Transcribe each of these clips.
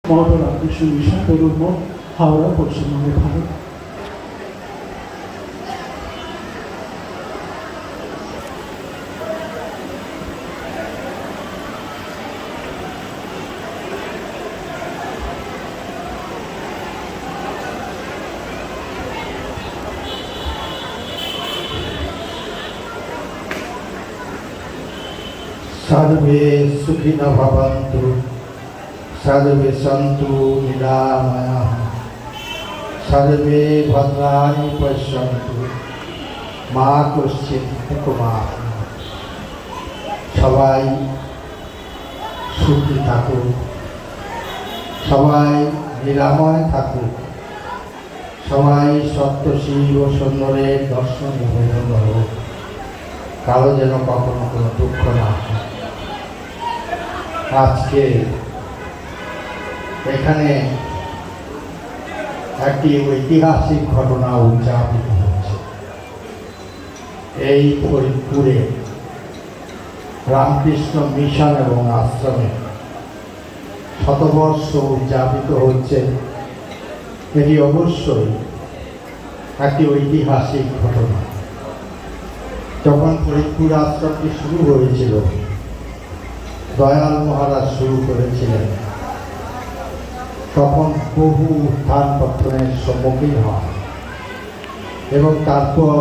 Mahatma Ramakrishna mission তরুণ মঠ, হাওড়া, পশ্চিমবঙ্গ, ভারত। सर्वे सुखिनः भवन्तु, सर्वे सन्तु निरामयाः, सर्वे भद्राणि पश्यन्तु, मा कश्चित् दुःखमाप्नुयात्। সবাই সুখী থাকুক, সবাই নিরাময় থাকুক, সবাই সত্য শিব সুন্দরের দর্শন নিবেদন হোক, কারো যেন কখনো কোনো দুঃখ না হয়। আজকে এখানে একটি ঐতিহাসিক ঘটনা উদযাপিত হচ্ছে। এই ফরিদপুরে রামকৃষ্ণ মিশন এবং আশ্রমে শতবর্ষ উদযাপিত হচ্ছে। এটি অবশ্যই একটি ঐতিহাসিক ঘটনা। যখন ফরিদপুর আশ্রমটি শুরু হয়েছিল, দয়াল মহারাজ শুরু করেছিলেন, তখন বহু উত্থান পতনের সম্মুখীন হয় এবং তারপর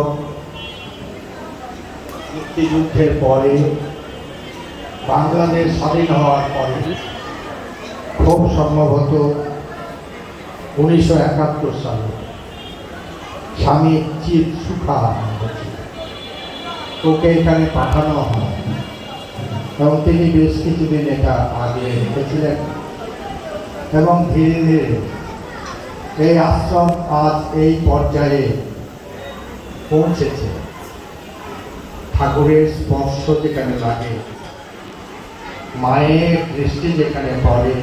মুক্তিযুদ্ধের পরে, বাংলাদেশ স্বাধীন হওয়ার পরে, খুব সম্ভবত 1971 সালে স্বামী চিৎ সুখানন্দ ওকে এখানে পাঠানো হয় এবং তিনি বেশ কিছুদিন এটা আগে রেখেছিলেন এবং ধীরে ধীরে এই আশ্রম আজ এই পর্যায়ে পৌঁছেছে। ঠাকুরের স্পর্শ যেখানে লাগে, মায়ের দৃষ্টি যেখানে পড়ে,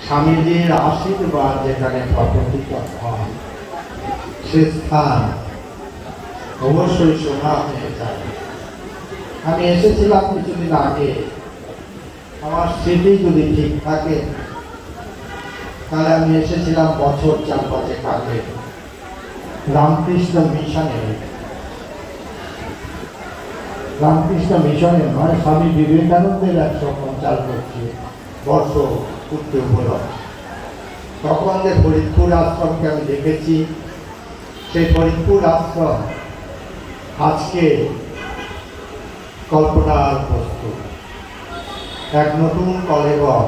স্বামীজির আশীর্বাদ যেখানে প্রকটিত হয়, সে স্থান অবশ্যই শোভা হয়ে যায়। আমি এসেছিলাম কিছুদিন আগে, আমার স্মৃতি যদি ঠিক থাকে তাহলে আমি এসেছিলাম বছর 4-5 আগে রামকৃষ্ণ মিশনে। রামকৃষ্ণ মিশনে নয়, স্বামী বিবেকানন্দের 150 বর্ষ পূর্তি উপলক্ষে। তখন যে ফরিদপুর আশ্রমকে আমি দেখেছি, সেই ফরিদপুর আশ্রম আজকে কল্পনার বস্তু। এক নতুন কলেবর,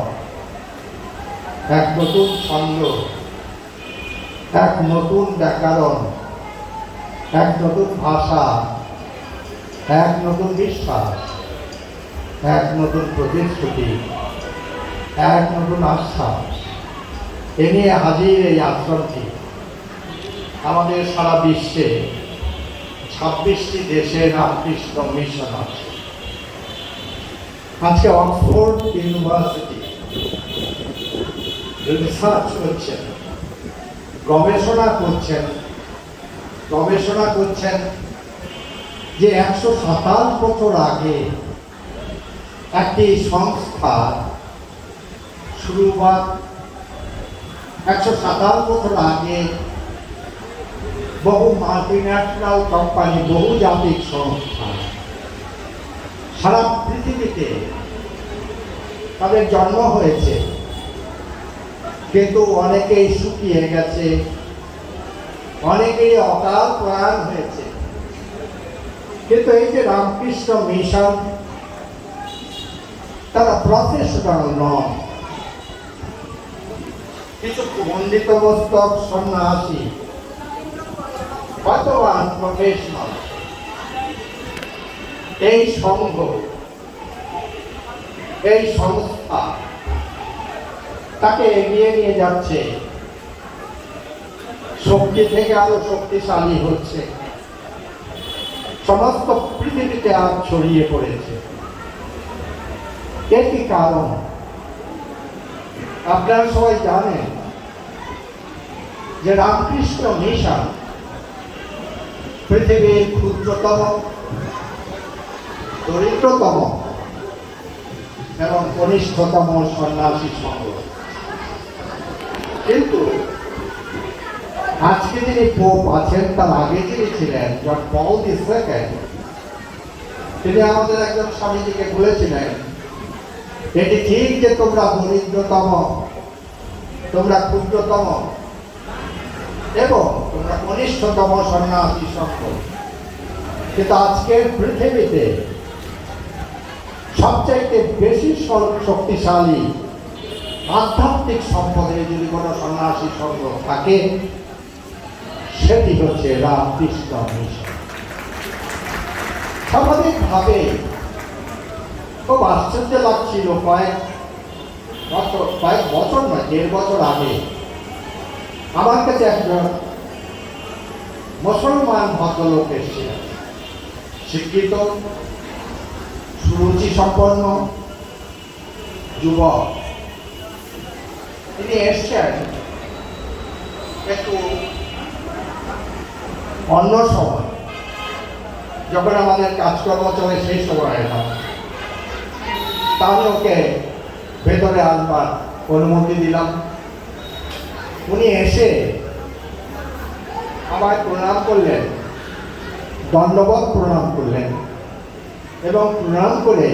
এক নতুন ছন্দ, এক নতুন ব্যাকরণ, এক নতুন ভাষা, এক নতুন বিশ্বাস, এক নতুন প্রতিশ্রুতি, এক নতুন আশ্বাস এ নিয়ে হাজির এই আশ্রমটি। আমাদের সারা বিশ্বে 26টি দেশে রামকৃষ্ণ মিশন আছে। আজকে অক্সফোর্ড ইউনিভার্সিটি রিসার্চ করছেন, গবেষণা করছেন যে 127 বছর আগে একটি সংস্থা শুরুবাত, 127 বছর আগে বহু মাল্টিন্যাশনাল কোম্পানি, বহুজাতিক সংস্থা সারা পৃথিবীতে তাদের জন্ম হয়েছে, কিন্তু অনেকেই শুকিয়ে গেছে, অনেকেই অকাল প্রয়াণ হয়েছে। কিন্তু এই যে রামকৃষ্ণ মিশন, তারা প্রফেশনাল নয়, কিছু পণ্ডিত মস্তক সন্ন্যাসী, বর্তমান প্রফেশনাল। এই সংঘ, এই সংস্থা তাকে এগিয়ে নিয়ে যাচ্ছে, শক্তি থেকে আরো শক্তিশালী হচ্ছে, সমস্ত পৃথিবীতে আজ ছড়িয়ে পড়েছে। এর কি কারণ? আপনারা সবাই জানেন যে রামকৃষ্ণ মিশন পৃথিবীর ক্ষুদ্রতম, দরিদ্রতম এবং কনিষ্ঠতম সন্ন্যাসী সংঘ। কিন্তু আজকে যিনি পোপ আছেন তার আগে যিনি ছিলেন জন পল দি সেকেন্ড, তিনি আমাদের একজন স্বামীজিকে বলেছিলেন, এটি ঠিক যে তোমরা দরিদ্রতম, তোমরা ক্ষুদ্রতম এবং তোমরা কনিষ্ঠতম সন্ন্যাসী সংঘ, কিন্তু আজকের পৃথিবীতে সবচাইতে বেশি শক্তিশালী আধ্যাত্মিক সম্পদে যদি কোনো সন্ন্যাসী সংঘ থাকে সেটি হচ্ছে রামকৃষ্ণ মিশন। স্বাভাবিকভাবে খুব আশ্চর্য লাগছিল, কয়েক বছর নয়, 1.5 বছর আগে আমার কাছে একজন মুসলমান ভদ্রলোক এসেছিলেন, শিক্ষিত, সুরুচি সম্পন্ন যুবক। তিনি এসছেন একটু অন্য সময়, যখন আমাদের কাজকর্ম চলে সেই সময় না, তা আমি ওকে ভেতরে আসবার অনুমতি দিলাম। উনি এসে আমায় প্রণাম করলেন, দণ্ডবত প্রণাম করলেন এবং প্রণাম করে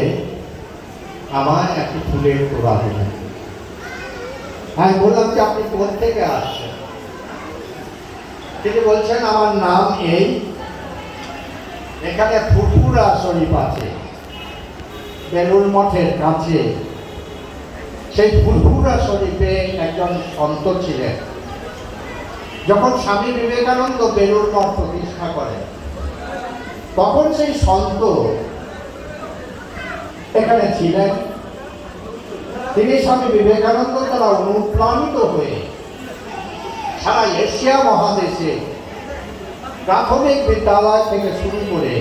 আমায় একটি ফুলের তোড়া দিলেন। আমি বললাম যে আপনি কোথা থেকে আসছেন? তিনি বলছেন আমার নাম এই, এখানে ফুরফুরা শরীফ আছে বেলুড় মঠের কাছে, সেই ফুরফুরা শরীফে একজন সন্ত ছিলেন। যখন স্বামী বিবেকানন্দ বেলুড় মঠ প্রতিষ্ঠা করেন তখন সেই সন্ত এখানে ছিলেন। তিনি স্বামী বিবেকানন্দ দ্বারা অনুপ্রাণিত হয়ে সারা এশিয়া মহাদেশে প্রাথমিক বিদ্যালয় থেকে শুরু করে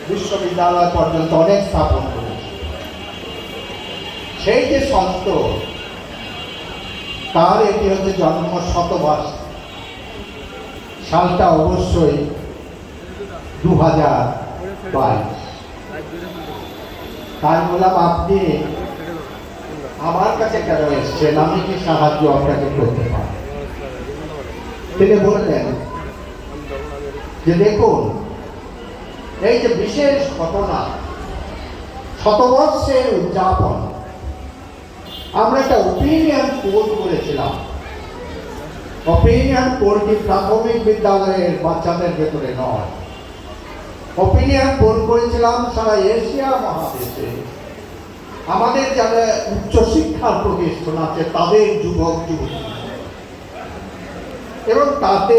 বিশ্ববিদ্যালয় পর্যন্ত অনেক স্থাপন করেছে। সেই যে সন্ত, তার এটি হচ্ছে জন্ম শতবার্ষিকী। সালটা অবশ্যই 2022। তাই বললাম আপনি আমার কাছে কেন এসছেন, আমি কি সাহায্য আপনাকে করতে পারি? তিনি বললেন যে দেখুন, এই যে বিশেষ ঘটনা, শতবর্ষের উদযাপন, আমরা একটা ওপিনিয়ন পোল করেছিলাম। ওপিনিয়ন পোলটি প্রাথমিক বিদ্যালয়ের বাচ্চাদের ভেতরে নয়, ওপিনিয়ন পোল করেছিলাম সারা এশিয়া মহাদেশে আমাদের যারা উচ্চশিক্ষার প্রতিষ্ঠান আছে তাদের যুবক যুবতী, এবং তাতে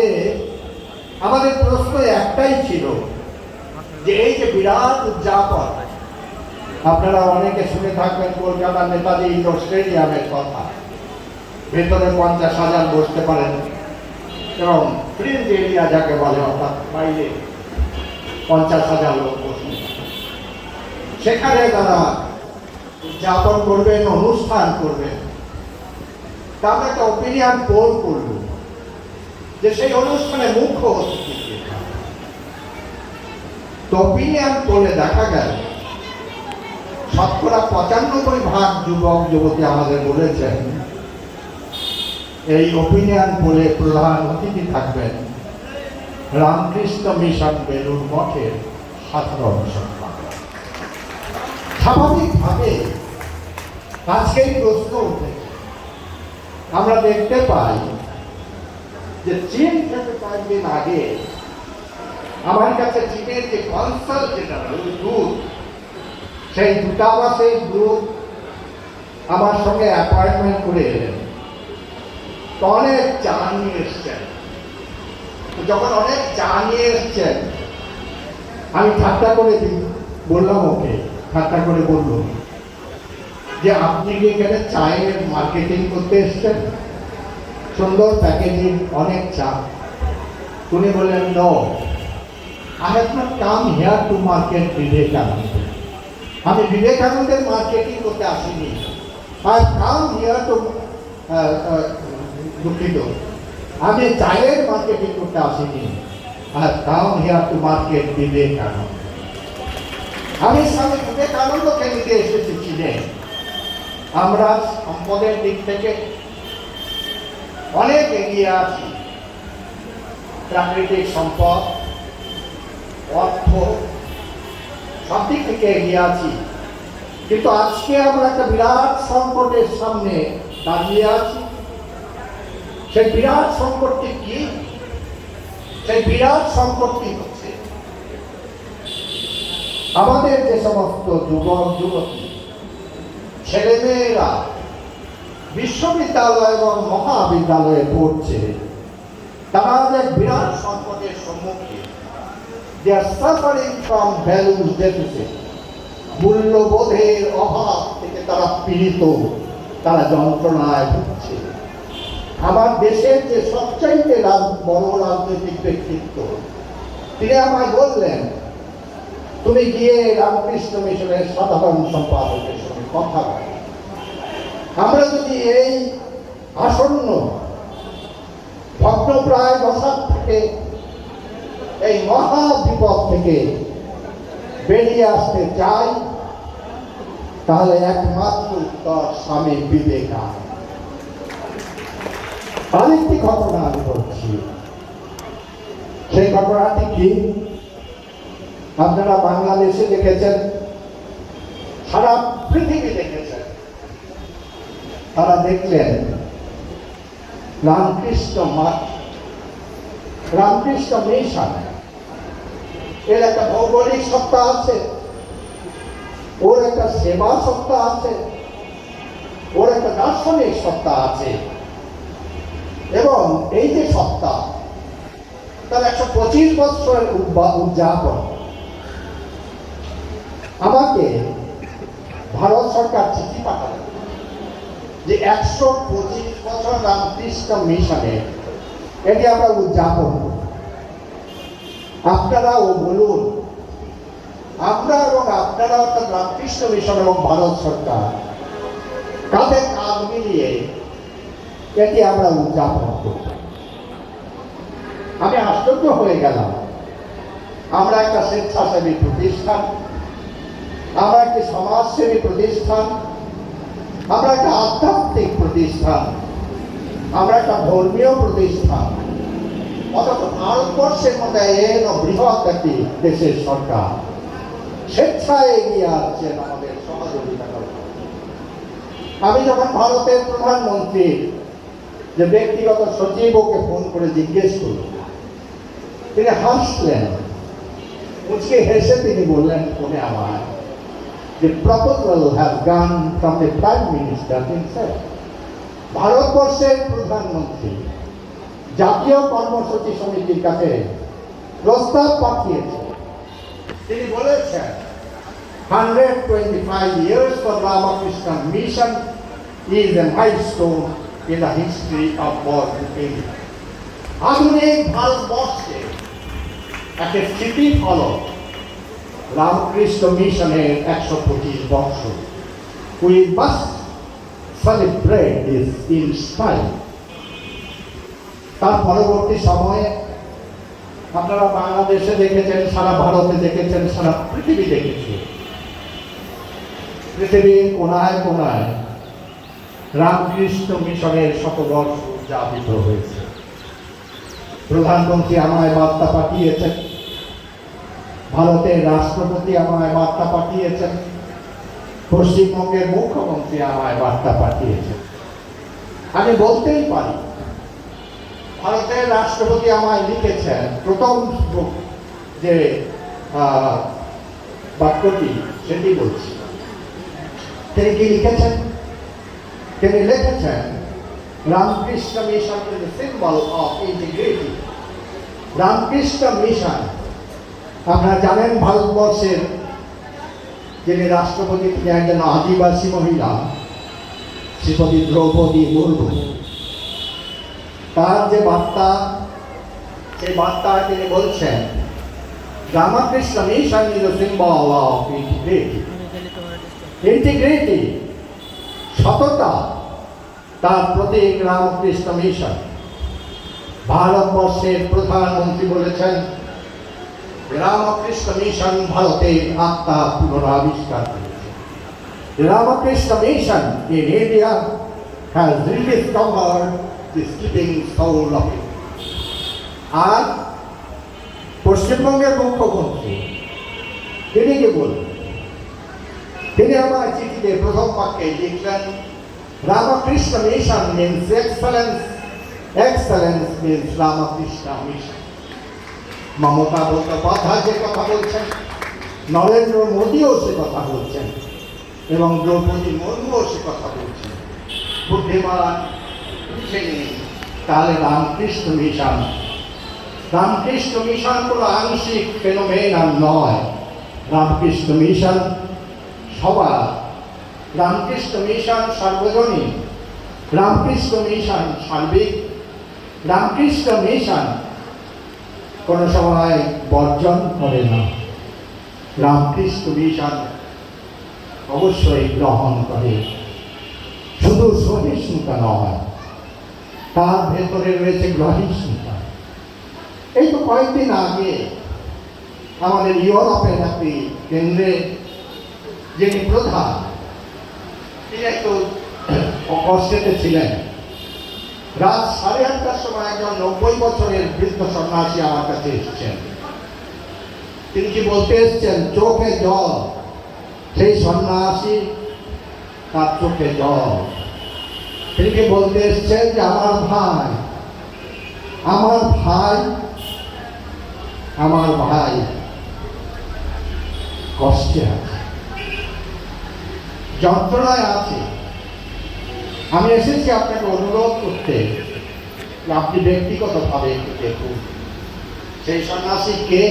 আমাদের প্রশ্ন একটাই ছিল যে এই যে বিরাট উদযাপন, আপনারা অনেকে শুনে থাকবেন কলকাতার নেতাজি ইন্ডোর স্টেডিয়ামের কথা, ভেতরে 50,000 বসতে পারেন এবং ফ্রিঞ্জ এরিয়া যাকে বলে, অর্থাৎ বাইরে 50,000 লোক বসে, সেখানে তারা উদযাপন করবেন, অনুষ্ঠান করবেন। তারা একটা ওপিনিয়ন পোল করল যে সেই অনুষ্ঠানে মুখ্য অতিথি। তো ওপিনিয়ন পোলে দেখা গেল শতকরা 95% যুবক যুবতী আমাদের বলেছেন এই ওপিনিয়ন পোলে প্রধান অতিথি থাকবেন রামকৃষ্ণ মিশন বেলুড় মঠের সাধারণ সম্পাদক। স্বাভাবিকভাবে আজকেই প্রশ্ন উঠেছে, আমরা দেখতে পাই যে চীন থেকে কয়েকদিন আগে আমার কাছে চীনের যে কনসাল জেনারেল দূত, সেই দূতাবাসের দূত আমার সঙ্গে অ্যাপয়েন্টমেন্ট করে এলেন। তো অনেক চা নিয়ে এসছেন। যখন অনেক চা নিয়ে এসছেন, আমি ঠাট্টা করে বললাম, ওকে ঠাট্টা করে বলল যে আপনি কি এখানে চায়ের মার্কেটিং করতে এসছেন? সুন্দর প্যাকেজিং, অনেক চা। উনি বললেন, no, I have not come here to market Vivekananda. আমি বিবেকানন্দের মার্কেটিং করতে আসিনি। I have come here to, দুঃখিত, আমি চায়ের মার্কেটিং করতে আসিনি। I have come here to market Vivekananda. আমি স্বামী বিবেকানন্দকে নিতে এসেছি চীনে। আমরা সম্পদের দিক থেকে অনেক এগিয়ে আছি। প্রাকৃতিক সম্পদ, অর্থ, সব দিক থেকে এগিয়ে আছি। কিন্তু আজকে আমরা একটা বিরাট সংকটের সামনে দাঁড়িয়ে আছি। সেই বিরাট সংকটটি কি? সেই বিরাট সংকটটি হচ্ছে আমাদের যে সমস্ত যুবক যুবতী ছেলেমেয়েরা বিশ্ববিদ্যালয় এবং মহাবিদ্যালয়ে পড়ছে, তারা যে বিরাট সংকটের সম্মুখীন। They are suffering from values deficit. মূল্যবোধের অভাব থেকে তারা পীড়িত, তারা যন্ত্রণায় ভুগছে। আমার দেশের যে সবচাইতে বড় রাজনৈতিক ব্যক্তিত্ব, তিনি আমায় বললেন, তুমি গিয়ে রামকৃষ্ণ মিশনের সাধারণ সম্পাদকের সঙ্গে কথা বলো। আমরা যদি এই আসন্ন ভগ্নপ্রায় দশা থেকে, এই মহা বিপদ থেকে বেরিয়ে আসতে চাই, তাহলে একমাত্র উত্তর স্বামী বিবেকানন্দ। আরেকটি ঘটনা আমি বলছি। সেই ঘটনাটি কি? আপনারা বাংলাদেশে দেখেছেন, সারা পৃথিবী দেখেছেন। তারা দেখলেন রামকৃষ্ণ মঠ, রামকৃষ্ণ মিশন, এর একটা ভৌগোলিক সত্তা আছে, ওর একটা সেবা সত্তা আছে, ওর একটা দার্শনিক সত্তা আছে। এবং এই যে সত্তা, তার 125 বছরের উদযাপন। আমাকে ভারত সরকার চিঠি পাঠালেন যে 125 বছর রামকৃষ্ণ মিশনে এটি আমরা উদযাপন করি। আপনারাও বলুন, আমরা এবং আপনারা অর্থাৎ রামকৃষ্ণ মিশন এবং ভারত সরকার কাঁধে কাঁধ মিলিয়ে এটি আমরা উদযাপন করি। আমি আশ্চর্য হয়ে গেলাম। আমরা একটা স্বেচ্ছাসেবী প্রতিষ্ঠান, আমরা একটি সমাজসেবী প্রতিষ্ঠান, আমরা একটা আধ্যাত্মিক প্রতিষ্ঠান, আমরা একটা ধর্মীয় প্রতিষ্ঠান, অথচ ভারতবর্ষের মধ্যে এর বৃহৎ একটি দেশের সরকার স্বেচ্ছায় এগিয়ে আসছেন আমাদের সহযোগিতা করতে। আমি যখন ভারতের প্রধানমন্ত্রী যে ব্যক্তিগত সচিব ওকে ফোন করে জিজ্ঞেস করল, তিনি হাসলেন। মুচকে হেসে তিনি বললেন ফোনে আমায়, The proposal has gone from the Prime Minister himself. ভারতবর্ষের প্রধানমন্ত্রী জাতীয় কর্মসূচি সমিতির কাছে প্রস্তাব পাঠিয়েছে। তিনি বলেছেন 125 years for Ramakrishna Mission is a milestone in the history of modern India. আধুনিক ভারতবর্ষে একটা স্মৃতি ফলক রামকৃষ্ণ মিশনের 125 বছর। We must celebrate this in style. তার পরবর্তী সময়ে আপনারা বাংলাদেশে দেখেছেন, সারা ভারতে দেখেছেন, সারা পৃথিবী দেখেছে। পৃথিবীর কোনায় কোনায় রামকৃষ্ণ মিশনের শতবর্ষ উদযাপিত হয়েছে। প্রধানমন্ত্রী আমায় বার্তা পাঠিয়েছেন, ভারতের রাষ্ট্রপতি আমায় বার্তা পাঠিয়েছেন, পশ্চিমবঙ্গের মুখ্যমন্ত্রী আমায় বার্তা পাঠিয়েছেন। আমি বলতেই পারি, ভারতের রাষ্ট্রপতি আমায় লিখেছেন, প্রথম যে বাক্যটি সেটি বলছি। তিনি কি লিখেছেন? তিনি লিখেছেন, Ramakrishna mission is the symbol of integrity. Ramakrishna mission, আপনারা জানেন ভারতবর্ষের যিনি রাষ্ট্রপতি তিনি একজন আদিবাসী মহিলা, শ্রীমতী দ্রৌপদী মুর্মু। তার যে বার্তা, সেই বার্তায় তিনি বলছেন, Ramakrishna mission is the symbol of integrity. Integrity, সততা, তার প্রতীক রামকৃষ্ণ মিশন। ভারতবর্ষের প্রধানমন্ত্রী বলেছেন, রামকৃষ্ণ মিশন ভারতের আত্মা পুনরাবিষ্কার করেছে। The Ramakrishna Mission in India has rediscovered the sleeping soul of it. আর পশ্চিমবঙ্গের মুখ্যমন্ত্রী তিনি কি বলবেন? তিনি আমার চিঠিতে প্রথম বাক্যে লিখলেন, Ramakrishna Mission means excellence, excellence means Ramakrishna Mission. Mamata Bandyopadhyay যে কথা বলছেন, নরেন্দ্র মোদীও সে কথা বলছেন এবং দ্রৌপদী মুর্মুও সে কথা বলছেন। বুদ্ধিমান লিখেনি তাহলে রামকৃষ্ণ মিশন, রামকৃষ্ণ মিশন কোনো আংশিক ফেনোমেন আর নয়। রামকৃষ্ণ মিশন সবার, রামকৃষ্ণ মিশন সার্বজনীন, রামকৃষ্ণ মিশন সার্বিক, রামকৃষ্ণ মিশন কোনো সময় বর্জন করে না। রামকৃষ্ণ মিশন অবশ্যই গ্রহণ করে, শুধু সহিষ্ণুতা নয়, তার ভেতরে রয়েছে গ্রহিষ্ণুতা। এই তো কয়েকদিন আগে আমাদের ইউরোপের একটি কেন্দ্রে যিনি প্রধান, তিনি একটু কষ্টেতে ছিলেন। রাত 8:30টার সময় একজন 90 বছরের বৃদ্ধ সন্ন্যাসী আমার কাছে এসেছেন। তিনি কি বলতে এসছেন? চোখে জল। সেই সন্ন্যাসী, তার চোখে জল। তিনি কি বলতে এসছেন যে আমার ভাই, আমার ভাই, আমার ভাই কষ্টে আছে, যন্ত্রণায় আছে। আমি এসেছি আপনাকে অনুরোধ করতে, আপনি ব্যক্তিগতভাবে একটু দেখুন সেই সন্ন্যাসী কে।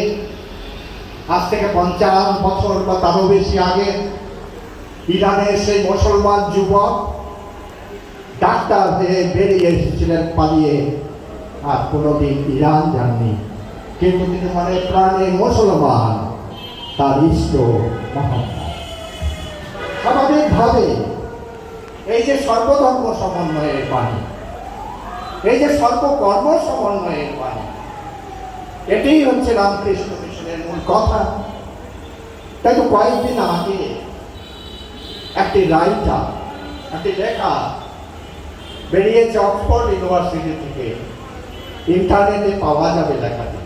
আজ থেকে 50 বছর বা তারও বেশি আগে ইরানের সেই মুসলমান যুবক ডাক্তার হয়ে বেরিয়ে এসেছিলেন পালিয়ে, আর কোনোদিন ইরান যাননি, কিন্তু তিনি মনে প্রাণে মুসলমান, তার ইষ্ট মহাত্মা। স্বাভাবিকভাবে এই যে সর্বধর্ম সমন্বয়ের বাণী, এই যে সর্বকর্ম সমন্বয়ের বাণী, এটাই হচ্ছে রামকৃষ্ণ মিশনের মূল কথা। তাই তো কয়েকদিন আগে একটি রাইটার, একটি লেখা বেরিয়েছে অক্সফোর্ড ইউনিভার্সিটি থেকে, ইন্টারনেটে পাওয়া যাবে লেখাটি।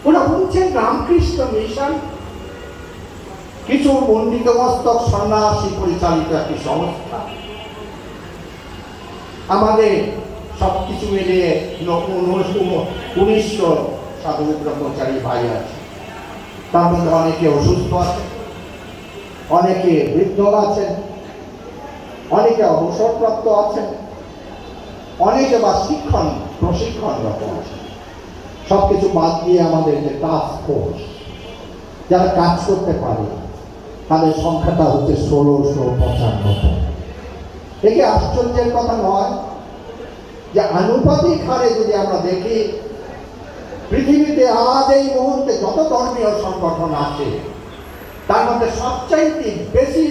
ওরা বলছেন রামকৃষ্ণ মিশন কিছু পণ্ডিত মস্তক সন্ন্যাসী পরিচালিত একটি সংস্থা। আমাদের সবকিছু মিলিয়ে 1900 সাধু ব্রহ্মচারী ভাই আছে, তার মধ্যে অনেকে অসুস্থ আছে, অনেকে বৃদ্ধ আছেন, অনেকে অবসরপ্রাপ্ত আছেন, অনেকে বা প্রশিক্ষণরত আছেন। সবকিছু বাদ দিয়ে আমাদের যে টাস্ক ফোর্স যারা কাজ করতে পারে তাদের সংখ্যাটা হচ্ছে 1695। একে আশ্চর্যের কথা নয় যে আনুপাতিক হারে যদি আমরা দেখি, পৃথিবীতে আজ এই মুহূর্তে যত ধর্মীয় সংগঠন আছে তার মধ্যে সবচাইতে বেশি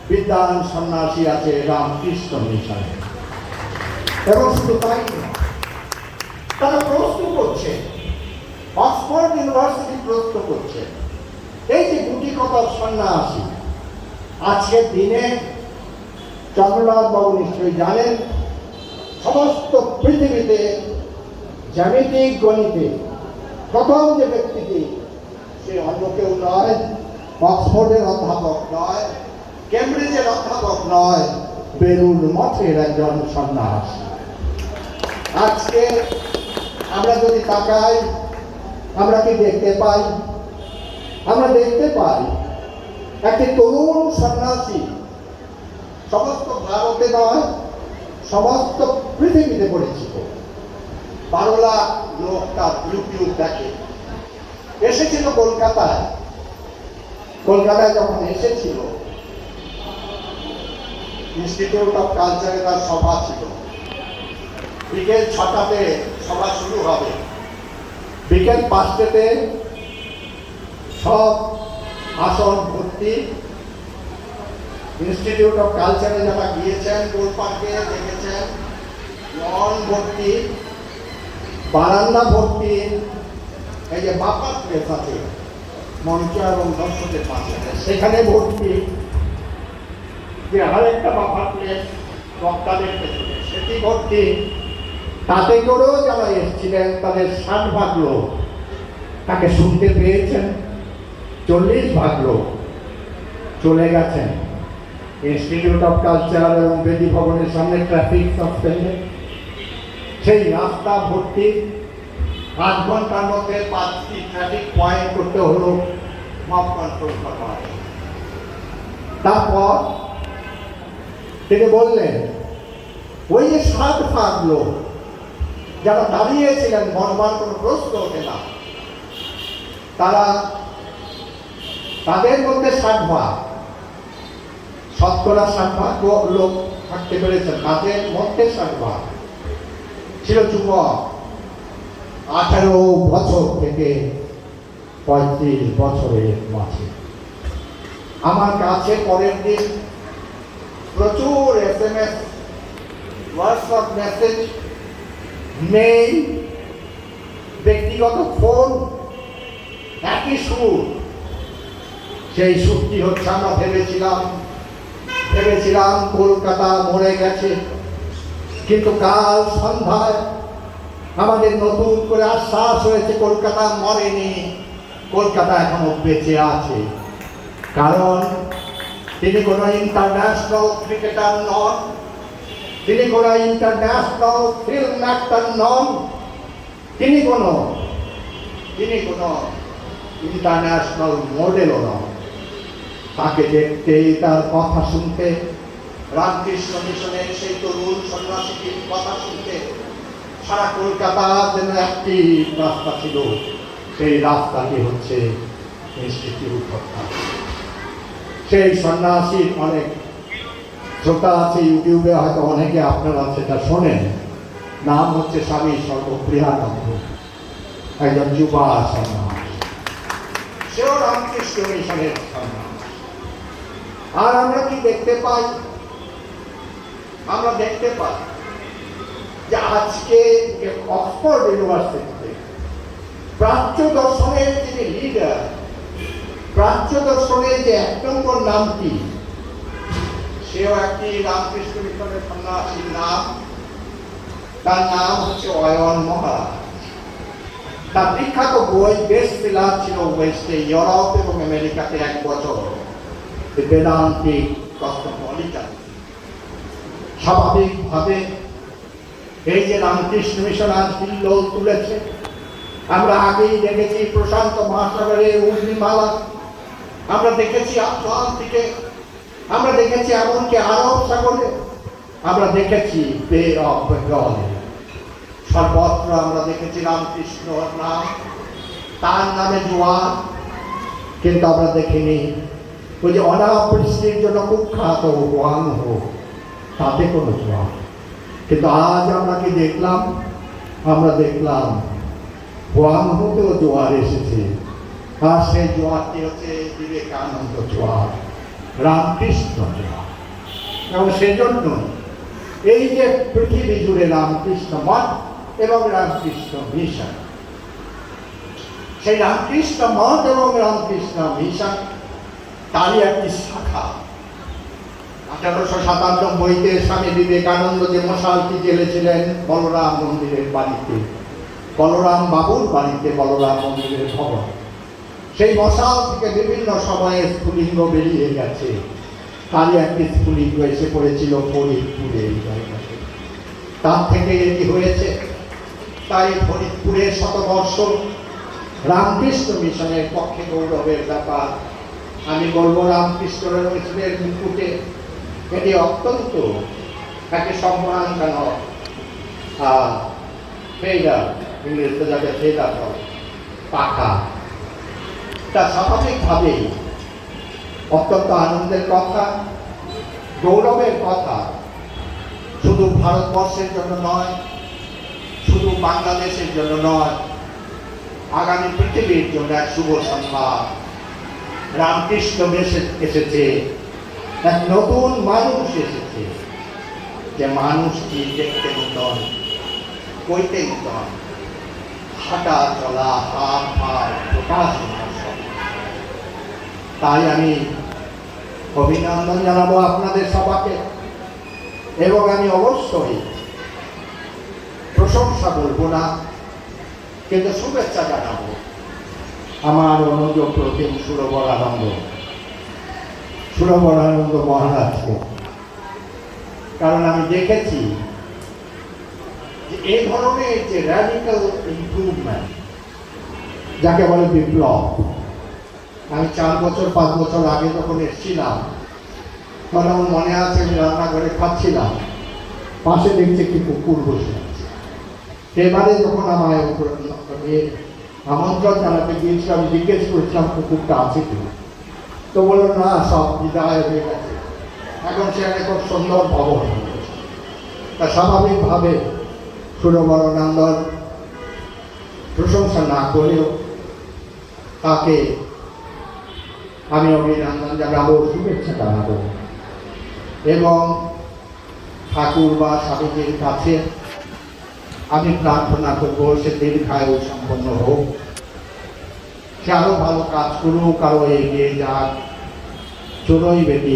বিদ্বান সন্ন্যাসী আছে রামকৃষ্ণ মিশনে। এবং শুধু তাই নয়, তারা প্রশ্ন করছে, অক্সফোর্ড ইউনিভার্সিটি প্রশ্ন করছে, এই যে গুটি কতক সন্ন্যাসী আজকের দিনে, চন্দ্রনাথ বাবু নিশ্চয়ই জানেন, সমস্ত পৃথিবীতে জ্যামিতিক গণিতে প্রথম যে ব্যক্তিটি, সে অন্য কেউ নয়, অক্সফোর্ডের অধ্যাপক নয়, কেমব্রিজের অধ্যাপক নয়, বেলুড় মঠের একজন সন্ন্যাসী। আজকে আমরা যদি তাকাই, আমরা কি দেখতে পাই? আমরা দেখতে পাই একটি তরুণ সন্ন্যাসী, সমস্ত ভারতে নয়, সমস্ত পৃথিবীতে পরিচিত। 12 লাখ লোক তার ইউটিউব দেখে। এসেছিল কলকাতায়। কলকাতায় যখন এসেছিল, ইনস্টিটিউট অফ কালচারে তার সভা ছিল। বিকেল 6টাতে সভা শুরু হবে, বিকেল 5টাতে সব আসন ভর্তি। ইনস্টিটিউট অফ কালচারে যারা গিয়েছেন, গোল পার্কে দেখেছেন, লন ভর্তি, বারান্দা ভর্তি। এই যে বাপার প্লেস আছে মঞ্চ এবং দর্শকের পাশে, সেখানে ভর্তি। যে আরেকটা বাফার প্লেস বক্তাদের পেছনে সেটি ভর্তি, তাতে করেও যারা এসেছিলেন তাদের 60 ভাগ লোক তাকে শুনতে পেয়েছেন, 40 ভাগ লোক চলে গেছেন ইনস্টিটিউট অফ কালচার এবং বেদি ভবনের সামনে ট্রাফিক সাসপেন্ডে। সেই রাস্তা ভর্তি 8 ঘন্টার মধ্যে 5টি ট্রাফিক পয়েন্ট করতে হলো মব কন্ট্রোল করা। তারপর তিনি বললেন ওই যে 60 ভাগ লোক যারা দাঁড়িয়েছিলেন, মনবার কোনো প্রশ্ন ওঠে না, তাদের মধ্যে 60 ভাগ, শতকরা 60 ভাগ লোক থাকতে পেরেছেন, তাদের মধ্যে 60 ভাগ ছিল যুবক 18 বছর থেকে 35 বছরের মাঝে। আমার কাছে পরের দিন প্রচুর SMS, হোয়াটসঅ্যাপ মেসেজ, মেইল, ব্যক্তিগত ফোন, একই সুর। সেই সুরটি হচ্ছে আমরা ভেবেছিলাম কলকাতা মরে গেছে, কিন্তু কাল সন্ধ্যায় আমাদের নতুন করে আশ্বাস হয়েছে কলকাতা মরেনি, কলকাতা এখনো বেঁচে আছে। কারণ তিনি কোনো ইন্টারন্যাশনাল ক্রিকেটার নন, তিনি কোনো ইন্টারন্যাশনাল ফিল্ম অ্যাক্টর নন, তিনি কোনো ইন্টারন্যাশনাল মডেলও নন। তাকে দেখতে, তার কথা শুনতে, রামকৃষ্ণ মিশনের সেই তরুণ সন্ন্যাসীর কথা শুনতে সারা কলকাতা যেন একটি রাস্তা ছিল। সেই রাস্তাটি হচ্ছে ইনস্টিটিউট অফ কালচার। সেই সন্ন্যাসীর অনেক শ্রোতা আছে, ইউটিউবে হয়তো অনেকে আপনারা সেটা শোনেন। নাম হচ্ছে স্বামী সর্বপ্রিয়ানন্দ, একজন যুবা সন্ন্যাস, সেও রামকৃষ্ণ মিশনের সন্ন্যাস। আর আমরা কি দেখতে পাই? আমরা দেখতে পাই যে আজকে অক্সফোর্ড ইউনিভার্সিটিতে প্রাচ্য দর্শনের যিনি লিডার, প্রাচ্য দর্শনের যে 1 নম্বর নামটি, সেও একটি রামকৃষ্ণ মিশনের সন্ন্যাসীর নাম। তার নাম হচ্ছে অয়ন মহারাজ। তার বিখ্যাত বই বেস্ট সেলার ছিল ওয়েস্টে, ইউরোপ এবং আমেরিকাতে 1 বছর, বেদান্তিক কসমোপলিটান। স্বাভাবিকভাবে এই যে রামকৃষ্ণ মিশন আজ হিল্লোল তুলেছে, আমরা আগেই দেখেছি প্রশান্ত মহাসাগরের উর্মিমালা, আমরা দেখেছি আটলান্টিকে, আমরা দেখেছি এমনকি আরব সাগরে, আমরা দেখেছি বে অফ বেঙ্গলে, সর্বত্র আমরা দেখেছি রামকৃষ্ণর নাম, তার নামে জোয়ার। কিন্তু আমরা দেখিনি ওই যে অনাবৃষ্টির জন্য কুখ্যাত ওয়াংহো, তাতে কোনো জোয়ার। কিন্তু আজ আমরা কি দেখলাম? আমরা দেখলাম ওয়াংহোতেও জোয়ার এসেছে, আর সেই জোয়ারটি হচ্ছে বিবেকানন্দ জোয়ার, রামকৃষ্ণ জোয়ার। এবং সেজন্য এই যে পৃথিবী জুড়ে রামকৃষ্ণ মঠ এবং রামকৃষ্ণ মিশন, সেই রামকৃষ্ণ মঠ এবং রামকৃষ্ণ মিশন তারই একটি শাখা। 1897-তে স্বামী বিবেকানন্দ যে মশালটি জ্বেলেছিলেন বলরাম মন্দিরের বাড়িতে, বলরাম বাবুর বাড়িতে, বলরাম মন্দিরের ভবন, সেই মশাল থেকে বিভিন্ন সময়ে স্ফুলিঙ্গ বেরিয়ে গেছে। তারই একটি স্ফুলিঙ্গ এসে পড়েছিল ফরিদপুরে এই জায়গাতে, তার থেকে এটি হয়েছে। তাই ফরিদপুরের 100 বর্ষ রামকৃষ্ণ মিশনের পক্ষে গৌরবের ব্যাপার। আমি বলবো রামকৃষ্ণ মিশনের মুকুটে এটি অত্যন্ত একটি সম্মানজনক ফেদার, ইংরেজিতে যাকে ফেদার বলে, পাখা। তা স্বাভাবিকভাবেই অত্যন্ত আনন্দের কথা, গৌরবের কথা। শুধু ভারতবর্ষের জন্য নয়, শুধু বাংলাদেশের জন্য নয়, আগামী পৃথিবীর জন্য এক শুভ সংবাদ। রামকৃষ্ণ এসেছে, এক নতুন মানুষ এসেছে, যে মানুষটি দেখতে নতুন, কইতে নতুন, হাঁটা চলা, হাত পা প্রকাশ। তাই আমি অভিনন্দন জানাবো আপনাদের সবাইকে, এবং আমি অবশ্যই প্রশংসা বলবো না, কিন্তু শুভেচ্ছা জানাবো আমার অনুযোগ প্রতিম সুরবরানন্দ মহারাজকে। কারণ আমি দেখেছি যে এই ধরনের যে র্যাডিক্যাল ইমপ্রুভমেন্ট, যাকে বলে বিপ্লব, আমি 4 বছর 5 বছর আগে যখন এসেছিলাম, তখন আমার মনে আছে আমি রান্নাঘরে খাচ্ছিলাম, পাশে দেখছি একটি কুকুর বসে আছে। এবারে যখন আমায় আমন্ত্রণ জানাতে গিয়েছিল, আমি জিজ্ঞেস করেছিলাম কুকুরটা আছে কি, তো বললো না, সব বিদায় হয়ে গেছে, এখন সে খুব সুন্দর ভবন হয়ে গেছে। তা স্বাভাবিকভাবে সুরবরানন্দর প্রশংসা না করেও তাকে আমি অভিনন্দন জানাবো, শুভেচ্ছা জানাবো, এবং ঠাকুর বা স্বামীজির কাছে আমি প্রার্থনা করবো সে দীর্ঘায়ু সম্পন্ন হোক, সে আরো ভালো কাজ করুক, আরো এগিয়ে যাক, চড়ই বেটি।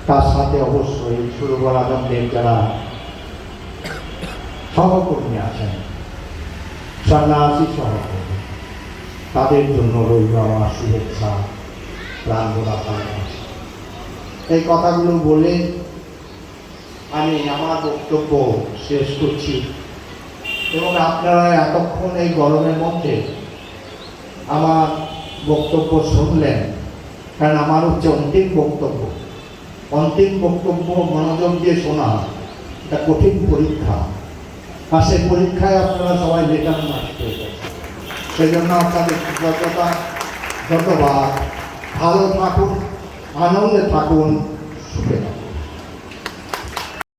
তার সাথে অবশ্যই সুরবরানন্দের যারা সহকর্মী আছেন, সন্ন্যাসী সহকর্মী, তাদের জন্য রইল আমার শুভেচ্ছা, প্রাণ ভরা ভালোবাসা। এই কথাগুলো বলে আমি আমার বক্তব্য শেষ করছি, এবং আপনারা এতক্ষণ এই গরমের মধ্যে আমার বক্তব্য শুনলেন, কারণ আমার হচ্ছে অন্তিম বক্তব্য মনোযোগ দিয়ে শোনা এটা কঠিন পরীক্ষা, আর সেই পরীক্ষায় আপনারা সবাই লেখার মাস পেয়ে গেছেন। সেই জন্য আপনাদের কৃতজ্ঞতা, ধন্যবাদ। ভালো থাকুন, আনন্দে থাকুন, সুখে থাকুন।